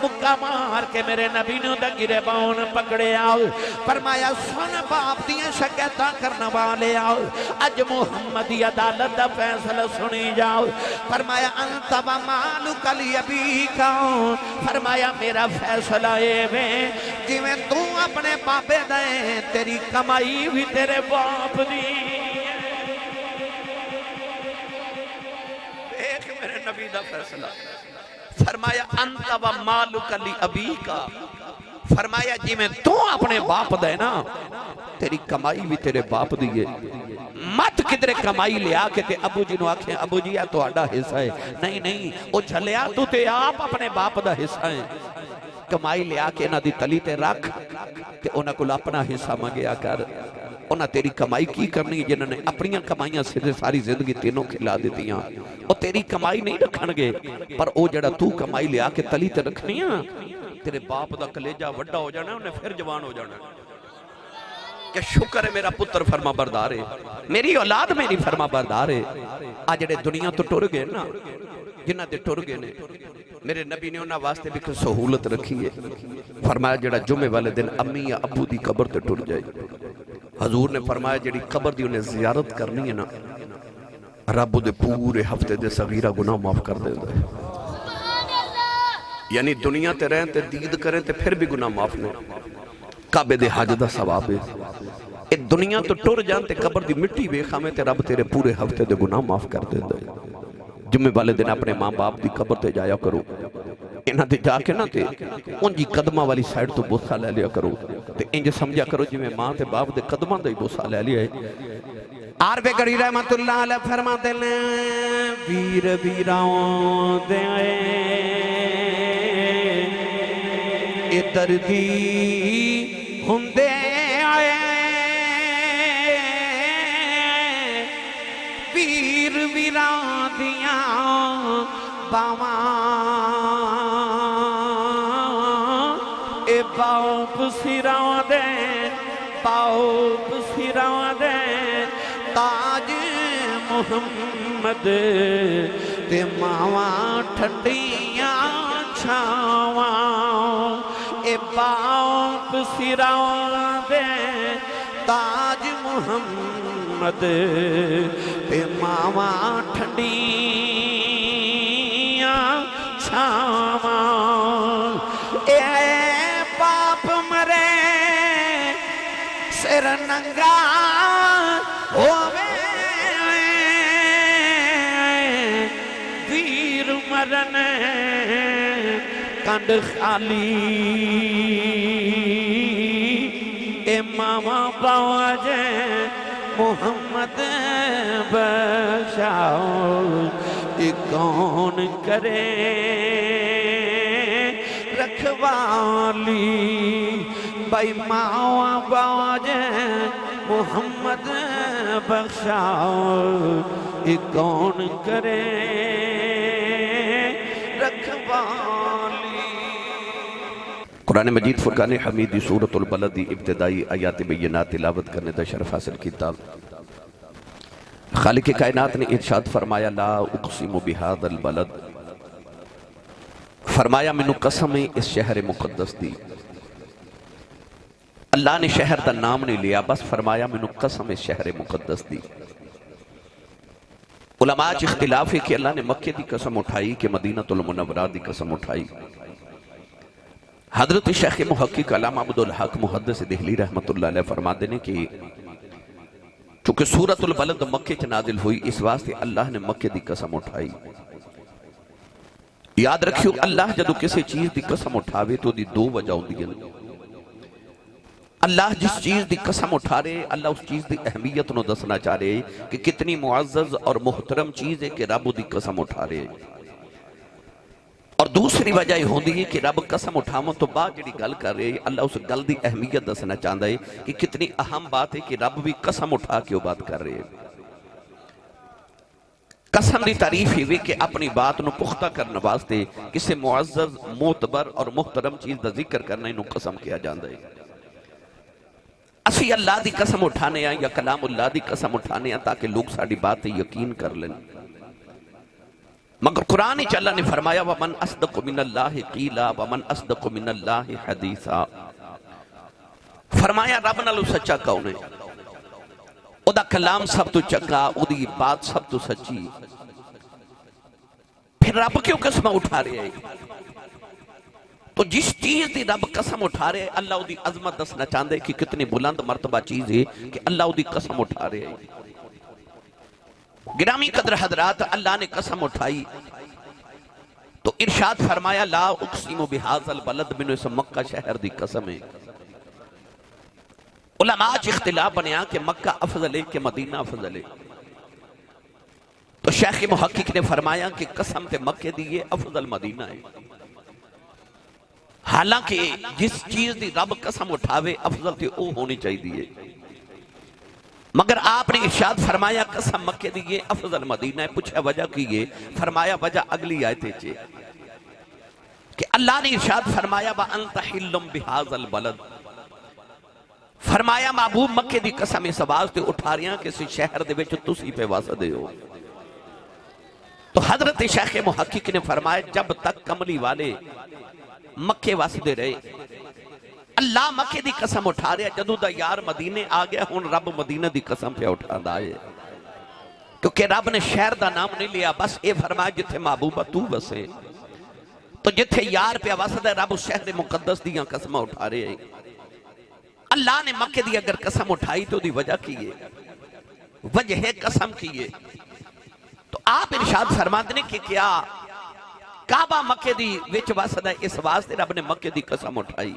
مکہ مار کے میرے نبی نے دا گرے باؤن پکڑے آؤ فرمایا سن باپ دیاں شکایتاں کرنا والے آؤ اج محمدی عدالت دا فیصلہ سنی جاؤ فرمایا انت و مالک لیبیکا فرمایا میرا فیصلہ اے وے جی میں تو اپنے باپے دیں تیری کمائی بھی تیرے باپ دی ایک میرے نبی دا فیصلہ فرمایا انت و مالک لیبیکا فرمایا جی میں تو اپنے باپ دے نا تیری کمائی بھی تیرے باپ دیئے مت کدرے کمائی لیا کہ تے ابو جی نو آکھیں ابو جی یا تو آڈا حصہ ہے نہیں نہیں او جھلیا تو تے آپ اپنے باپ دا حصہ ہے کمائی لیا کہ انہاں دی تلی تے رکھ تے انہاں کو اپنا حصہ مانگیا کر انہاں تیری کمائی کی کرنی جنہوں نے اپنیاں کمائیاں سے ساری زندگی تینوں کھلا دیتیاں اور تیری کمائی نہیں رکھن گے پر او جڑا تو کمائی لیا کہ تلی تے رکھنیاں تیرے باپ دا کلیجہ وڈا ہو جانا انہیں پھر جوان ہو جانا کہ شکر ہے میرا پتر فرما بردار ہے میری اولاد میری فرما بردار ہے آج جڑے دنیا تو ٹر گئے نا جنہ دے ٹر گئے نے میرے نبی نے انہاں واسطے بھی کوئی سہولت رکھی ہے فرمایا جڑا جمعے والے دن امی یا ابو دی قبر تے ٹر جائے حضور نے فرمایا جڑی قبر دی انہیں زیارت کرنی ہے نا رب دے پورے ہفتے دے صغیرہ گناہ معاف کر دے دے یعنی دنیا تے رہیں تے دید کریں تے پھر بھی گناہ معاف نہیں کعبے دے حج دا ثواب ہے اے دنیا تو ٹر جان تے قبر دی مٹی ویکھاں میں تے رب تیرے پورے ہفتے دے گناہ معاف کر دیندا ہے جمعے والے دن اپنے ماں باپ دی قبر تے جایا کرو انہاں تے جا کے نہ تے ان جی قدمہ والی سائیڈ تو بوسہ لے لیا کرو تے انج سمجھا کرو جی میں ماں تے باپ دے قدمہ دے بوسہ لے لیا ہے آر بے گڑی رحمت اللہ علیہ فرماتے لیں ویر ویراؤں دے اے دردی ہندے آئے ویر ویراں دیاں باواں اے باپ سراں دے باپ سراں دے تاج محمد تے ماواں ٹھنڈیاں چھاواں اے باپ سراں دے تاج محمد تے ماواں ٹھنڈیاں چھاواں اے باپ مرے سر ننگا ہووے ویر مرن کنڈ خالی اے ماما باوجے محمد بخشاؤ اے کون کرے رکھوالی بھائی ماما باوجے محمد بخشاؤ اے کون کرے قرآن مجید فرقان حمیدی سورۃ البلد دی ابتدائی آیات بینات تلاوت کرنے دا شرف حاصل کیتا خالق کائنات نے ارشاد فرمایا لا اقسم بہذا البلد فرمایا منو قسم اس شہر مقدس دی اللہ نے شہر دا نام نہیں لیا، بس فرمایا مینوں قسم ہے شہر مقدس دی۔ علماء چ اختلاف ہے کہ اللہ نے مکے دی قسم اٹھائی کہ مدینہ المنورہ دی قسم اٹھائی۔ حضرت شیخ محقق علامہ عبدالحق محدث دہلی رحمت اللہ علیہ فرماتے ہیں کہ چونکہ سورۃ البلد مکے چ نازل ہوئی، اس واسطے اللہ نے مکے دی قسم اٹھائی۔ یاد رکھیو اللہ جدو کسی چیز دی قسم اٹھاوے تو دی دو وجہ ہوندی ہیں۔ اللہ جس چیز دی قسم اٹھا رہے، اللہ اس چیز دی اہمیت نو دسنا چاہ رہے کہ کتنی معزز اور محترم چیز ہے کہ رب دی قسم اٹھا رہے۔ اور دوسری وجہ یہ ہوندی ہے کہ رب قسم اٹھاون تو بعد جڑی گل کر رہے، اللہ اس گل دی اہمیت دسنا چاہتا ہے کہ کتنی اہم بات ہے کہ رب بھی قسم اٹھا کے وہ بات کر رہے۔ قسم دی تعریف ہی کہ اپنی بات نو پختہ کرنے واسطے کسی معزز، معتبر اور محترم چیز دا ذکر کرنے نو قسم کیا جاندہ ہے۔ اسی اللہ دی قسم اٹھانے ہیں یا کلام اللہ دی قسم اٹھانے ہیں تاکہ لوگ ساڑھی بات یقین کر لیں۔ مگر قرآن ہی اللہ نے فرمایا وَمَنْ أَصْدَقُ مِنَ اللَّهِ قِيلًا وَمَنْ أَصْدَقُ مِنَ اللَّهِ حَدِيثًا، فرمایا رب نالو سچا کون ہے، او دا کلام سب تو چکا، او دی بات سب تو سچی، پھر رب کیوں قسم اٹھا رہے ہیں؟ تو جس چیز دی رب قسم اٹھا رہے ہیں، اللہ او دی عظمت دسنا چاہتے کہ کتنی بلند مرتبہ چیز ہے کہ اللہ او دی قسم اٹھا رہے ہیں۔ گرامی قدر حضرات، اللہ نے قسم اٹھائی تو ارشاد فرمایا لا اقسم بہذا البلد، میں اس مکہ شہر دی قسم ہے۔ علماء چ اختلاف بنیا کہ مکہ افضل ہے کہ مدینہ افضل ہے، تو شیخ محقق نے فرمایا کہ قسم تے مکے دی افضل مدینہ ہے۔ حالانکہ جس چیز دی رب قسم اٹھاوے افضل تے او ہونی چاہیے، مگر آپ نے ارشاد فرمایا قسم مکے دیئے افضل مدینہ ہے۔ پوچھا وجہ کیے، فرمایا وجہ اگلی آیت ہے کہ اللہ نے ارشاد فرمایا وَأَنْتَ حِلٌّ بِهَذَا الْبَلَدِ، فرمایا محبوب مکے دی قسم اس واسطے اٹھا رہے ہیں کسی شہر دے وچ تسی پہ واسطے ہو۔ تو حضرت شیخ محقق نے فرمایا جب تک کملی والے مکے واسطے رہے، اللہ مکے دی قسم اٹھا رہے، جدو دا یار مدینے آ گیا ہون رب مدینہ دی قسم پہ اٹھا دائے، کیونکہ رب نے شہر دا نام نہیں لیا، بس اے فرمایا جتھے محبوبہ تو بسے، تو جتھے یار پہ واسطہ رب اس شہر مقدس دیاں قسمہ اٹھا رہے ہیں۔ اللہ نے مکے دی اگر قسم اٹھائی تو دی وجہ کیے، وجہ قسم کیے، تو آپ ارشاد فرماتے ہیں کہ کیا کعبہ مکے دی وچ واسطہ اس واسطے رب نے مکے دی قسم اٹھائی،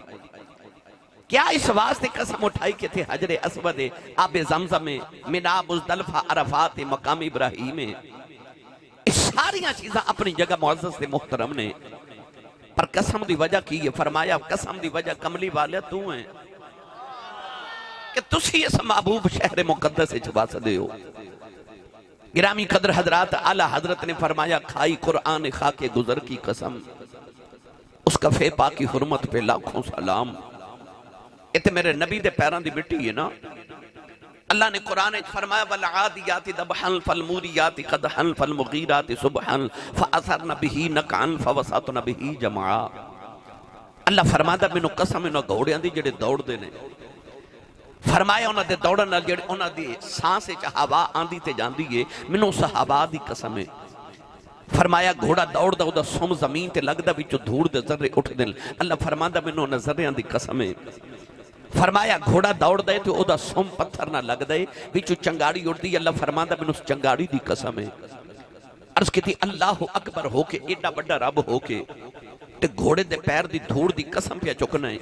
کیا اس واسطے قسم اٹھائی کہ تھے حجر اسود آب زمزم منا مزدلفہ عرفات مقام ابراہیم، اس ساریاں چیزاں اپنی جگہ معزز سے محترم نے، پر قسم دی وجہ کی یہ فرمایا قسم دی وجہ کملی والے تو ہیں کہ تسی اس محبوب شہر مقدس واسطے دے ہو۔ گرامی قدر حضرات، اعلی حضرت نے فرمایا کھائی قرآن خاک گزر کی قسم، اس کفے پاک کی حرمت پہ لاکھوں سلام۔ یہ میرے نبی دے پیران دی مٹی ہے نا۔ اللہ نے قرآن فرمایا والعادیات ضبحا فالموریات قدحا فالمغیرات صبحا فاثرن به نقعا فوسطن به جمعا۔ اللہ فرماتا مینوں قسم انہاں گھوڑیاں دی جڑے دوڑ دے نے، فرمایا انہاں دے دوڑن نال جڑے انہاں دی سانس وچ ہوا آندی تے جاندی ہے، مینوں اس ہوا دی قسم ہے۔ فرمایا گھوڑا دوڑ دا دا سم زمین تے لگدا وچوں دھوڑ دے ذرے اٹھ دے، اللہ فرماتا مینوں انہاں ذریاں دی قسم ہے۔ فرمایا گھوڑا دوڑ دے تو او دا سم پتھر نہ لگ دے وچوں چنگاڑی اڑ دی، اللہ فرماتا مینوں اس چنگاڑی دی قسم ہے۔ عرض کیتی اللہ اکبر ہو کے ایڈا بڑا رب ہو کے تے گھوڑے دے پیر دی دھوڑ دی قسم پہ چکنا ہے۔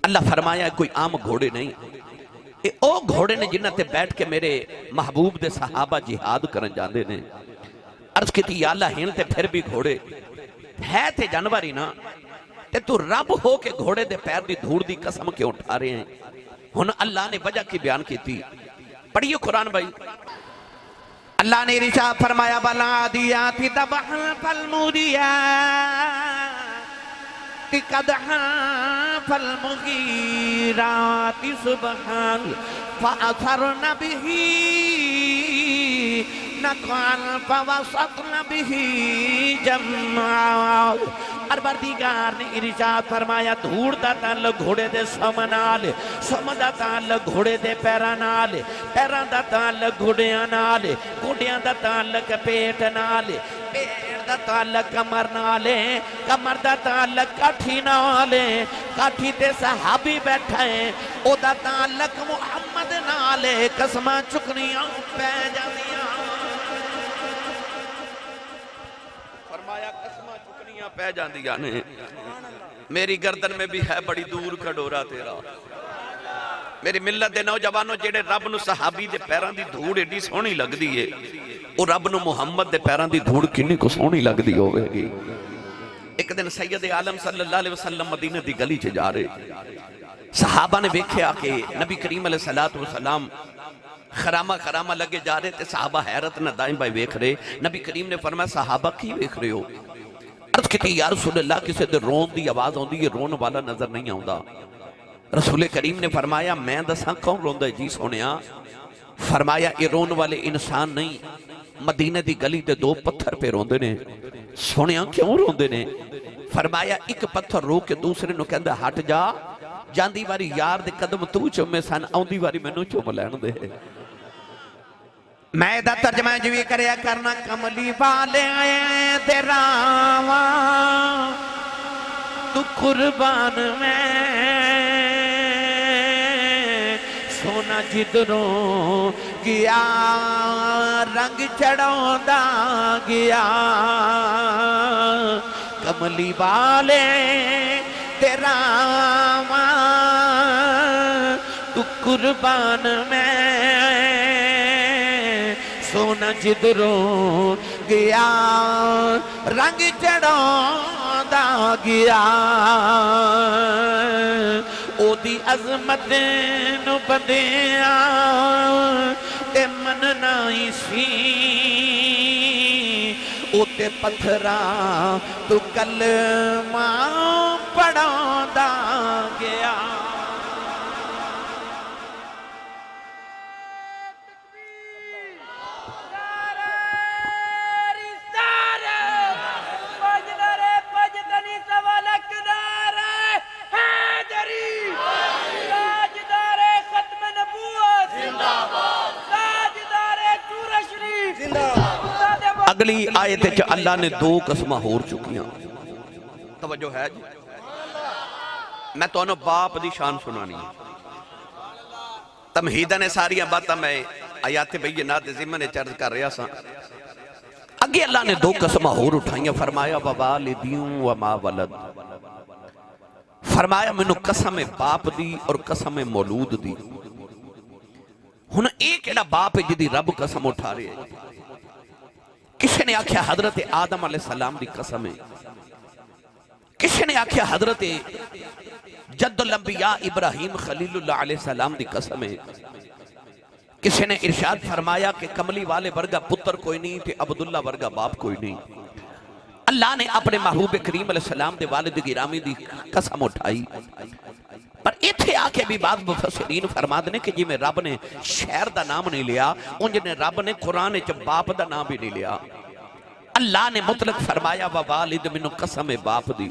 اللہ فرمایا کوئی عام گھوڑے نہیں، اے او گھوڑے نے جنہ تے بیٹھ کے میرے محبوب دے صحابہ جہاد کرن جاندے نے۔ عرض کیتی یا اللہ ہن تے پھر بھی گھوڑے ہے تے جانوری نا، تے تو رب ہو کے گھوڑے دے پیر دی دھوڑ دی قسم کیوں اٹھا رہے ہیں؟ ہن اللہ نے وجہ کی بیان کی تھی، پڑھیے قرآن بھائی۔ اللہ نے ارشاد فرمایا والعادیات ضبحا فالموریات قدحا فالمغیرات صبحا فاثرن به نقعا فوسطن به جمعا۔ پروردگار نے ارشاد فرمایا دھوڑ دا تعلق گھوڑے دے سم نال، سم دا تعلق گھوڑے دے پیراں نال، پیراں دا تعلق گھوڑیاں نال، گھوڑیاں دا تعلق پیٹ نال، پیٹ دا تعلق کمر نال، کمر دا تعلق کاٹھی نال، کاٹھی تے صحابی بیٹھا ہے او دا تعلق محمد نال، قسماں چکنیاں پہ جاندیاں، فرمایا قسماں چکنیاں پہ جاندیاں نے، میری گردن میں بھی ہے بڑی دور کا ڈورا تیرا۔ میری ملت دے نوجوانوں جڑے رب نو صحابی دے پیران دی دھوڑ ایڈی سونی لگ دی ہے، وہ رب نو محمد دے پیران دی دھوڑ کنی کو سونی لگ دی ہوئے گی۔ ایک دن سید عالم صلی اللہ علیہ وسلم مدینہ دی گلی چے جا رہے، صحابہ نے دیکھیا کہ نبی کریم علیہ السلام خرامہ لگے جا رہے تھے، صحابہ حیرت نہ دائیں بھائی ویکھ رہے، نبی کریم نے فرمایا صحابہ کی ویکھ رہے ہو؟ عرض کیتی یا رسول اللہ کسے دے رون دی آواز ہوندی، یہ رون والا نظر نہیں آؤندا۔ رسول کریم نے فرمایا میں دساں کون روندہ جی سونیا؟ فرمایا یہ رون والے انسان نہیں، مدینہ دی گلی تے دو پتھر پہ روندے نے۔ سونیا کیوں روندے نے؟ فرمایا ایک پتھر رو کے دوسرے نو کہندہ ہٹ جا، جاندی واری یار دے قدم تو چومے سن، آؤندی واری میں نو چوم لین دے۔ میں دا ترجمہ جوی کریا کرنا کملی والے آئے دے راواں تو قربان میں سونا جدروں گیا رنگ چڑھوں دا گیا کملی والے دے راواں تو قربان میں سونا جدروں گیا رنگ چڑھوں دا گیا او دی عظمت نو بندیاں تے مننا ہی سی او تے پتھراں تو کلمہ پڑھوں دا گیا۔ اگلی آیت چ اللہ نے دو قسمہ ہور چکیاں، توجہ ہے جی؟ میں تو انہوں باپ دی شان سنانی تمہیدہ نے ساریاں باتاں میں آیات بینات ضمن چرز کر رہا سا۔ اگے اللہ نے دو قسمہ ہور اٹھائیاں، فرمایا ووالدیوں وما ولد، فرمایا منو قسم باپ دی اور قسم مولود دی۔ ہن ایک ایڈا باپ ہے جدی رب قسم اٹھا رہے ہیں، کسی نے آکھیا حضرت آدم علیہ السلام دی قسم ہے، کسی نے آکھیا حضرت جد الانبیاء ابراہیم خلیل اللہ علیہ السلام دی قسم ہے، کسی نے ارشاد فرمایا کہ کملی والے ورگا پتر کوئی نہیں تے عبداللہ ورگا باپ کوئی نہیں۔ اللہ نے اپنے محبوب کریم علیہ السلام دے والد گرامی دی قسم اٹھائی، پر ایتھے آکے بھی بعض مفسرین فرماد نے کہ جی میں رب نے شہر دا نام نہیں لیا، انج نے رب نے قرآن چ باپ دا نام بھی نہیں لیا۔ اللہ نے مطلق فرمایا ووالد منو قسم باپ دی۔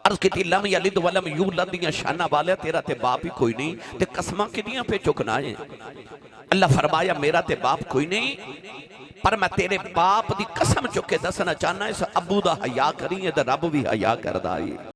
عرض کیتی لم یلد ولم یولد دیاں شانہ والا تیرا تے باپ ہی کوئی نہیں تے قسمہ کدیاں پہ چکنا ہے۔ اللہ فرمایا میرا تے باپ کوئی نہیں، پر میں تیرے باپ دی قسم چکے دسنا چاہنا ہے، اس ابو دا حیا کری ہے دا رب بھی حیا کر دائی۔